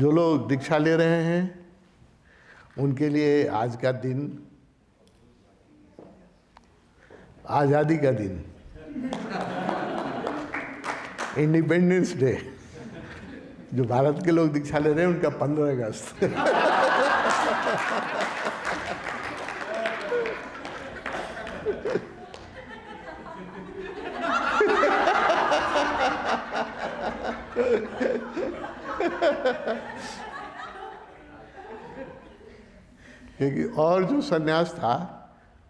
जो लोग दीक्षा ले रहे हैं उनके लिए आज का दिन आज़ादी का दिन, इंडिपेंडेंस डे। जो भारत के लोग दीक्षा ले रहे हैं उनका 15 अगस्त। क्योंकि और जो सन्यास था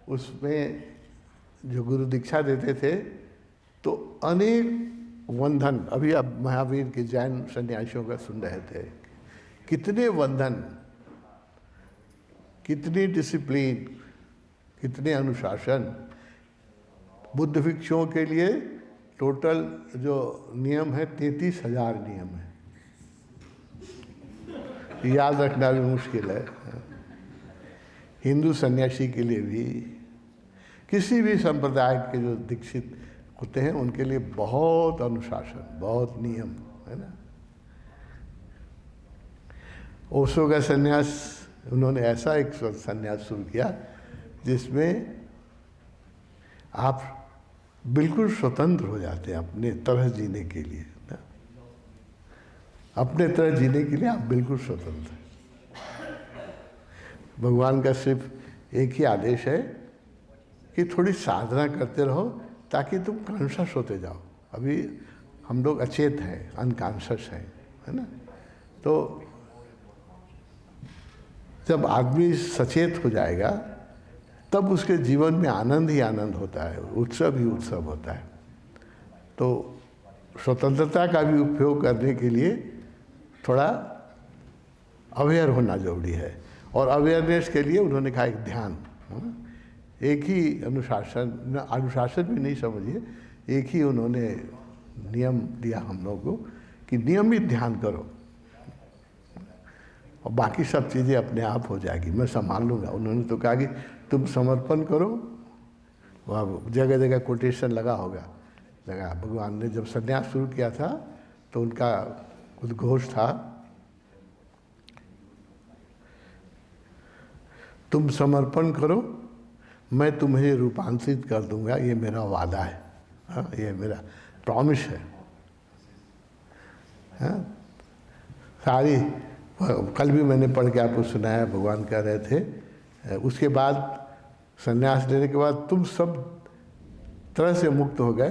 उसमें जो गुरु दीक्षा देते थे तो अनेक बंधन, अभी अब महावीर के जैन सन्यासियों का सुन रहे थे, कितने बंधन, कितनी डिसिप्लिन, कितने अनुशासन। बुद्ध भिक्षुओं के लिए टोटल जो नियम है 33,000 नियम है, याद रखना भी मुश्किल है। हिंदू सन्यासी के लिए भी, किसी भी संप्रदाय के जो दीक्षित होते हैं उनके लिए बहुत अनुशासन, बहुत नियम है ना। ओशो का सन्यास, उन्होंने ऐसा एक सन्यास शुरू किया जिसमें आप बिल्कुल स्वतंत्र हो जाते हैं अपने तरह जीने के लिए ना? अपने तरह जीने के लिए आप बिल्कुल स्वतंत्र हैं। भगवान का सिर्फ एक ही आदेश है कि थोड़ी साधना करते रहो ताकि तुम कॉन्शस होते जाओ। अभी हम लोग अचेत हैं, अनकॉन्शस हैं, है ना। तो जब आदमी सचेत हो जाएगा तब उसके जीवन में आनंद ही आनंद होता है, उत्सव ही उत्सव होता है। तो स्वतंत्रता का भी उपयोग करने के लिए थोड़ा अवेयर होना जरूरी है। और अवेयरनेस के लिए उन्होंने कहा एक ध्यान, एक ही अनुशासन, अनुशासन भी नहीं समझिए, एक ही उन्होंने नियम दिया हम लोगों को कि नियमित ध्यान करो और बाकी सब चीज़ें अपने आप हो जाएगी, मैं संभाल लूँगा। उन्होंने तो कहा कि तुम समर्पण करो, वहाँ जगह जगह कोटेशन लगा होगा, लगा। भगवान ने जब संन्यास शुरू किया था तो उनका उद्घोष था, तुम समर्पण करो, मैं तुम्हें रूपांतरित कर दूंगा, ये मेरा वादा है, हाँ, ये मेरा प्रॉमिस है, हाँ। सारी कल भी मैंने पढ़ के आपको सुनाया, भगवान कह रहे थे उसके बाद संन्यास लेने के बाद तुम सब तरह से मुक्त हो गए,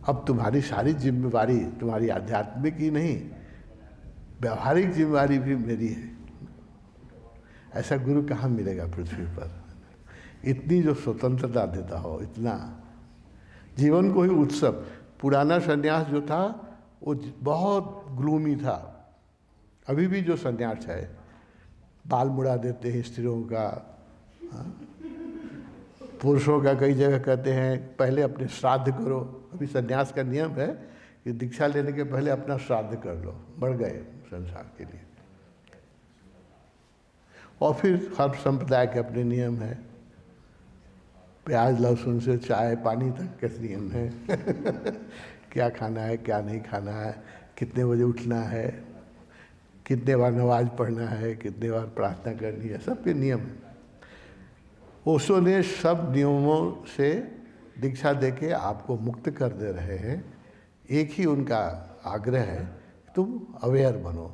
अब तुम्हारी सारी जिम्मेवारी तुम्हारी आध्यात्मिक ही नहीं, व्यवहारिक जिम्मेवारी भी मेरी है। ऐसा गुरु कहाँ मिलेगा पृथ्वी पर, इतनी जो स्वतंत्रता देता हो, इतना जीवन को ही उत्सव। पुराना सन्यास जो था वो बहुत ग्लूमी था। अभी भी जो सन्यास है, बाल मुड़ा देते हैं स्त्रियों का, पुरुषों का कई जगह कहते हैं पहले अपने श्राद्ध करो। अभी सन्यास का नियम है कि दीक्षा लेने के पहले अपना श्राद्ध कर लो, बढ़ गए संसार के लिए। और फिर हर संप्रदाय के अपने नियम है, प्याज लहसुन से चाय पानी तक के नियम है। क्या खाना है, क्या नहीं खाना है, कितने बजे उठना है, कितने बार नमाज पढ़ना है, कितने बार प्रार्थना करनी है, सबके नियम है। ओशो ने सब नियमों से दीक्षा देके आपको मुक्त कर दे रहे हैं। एक ही उनका आग्रह है, तुम अवेयर बनो।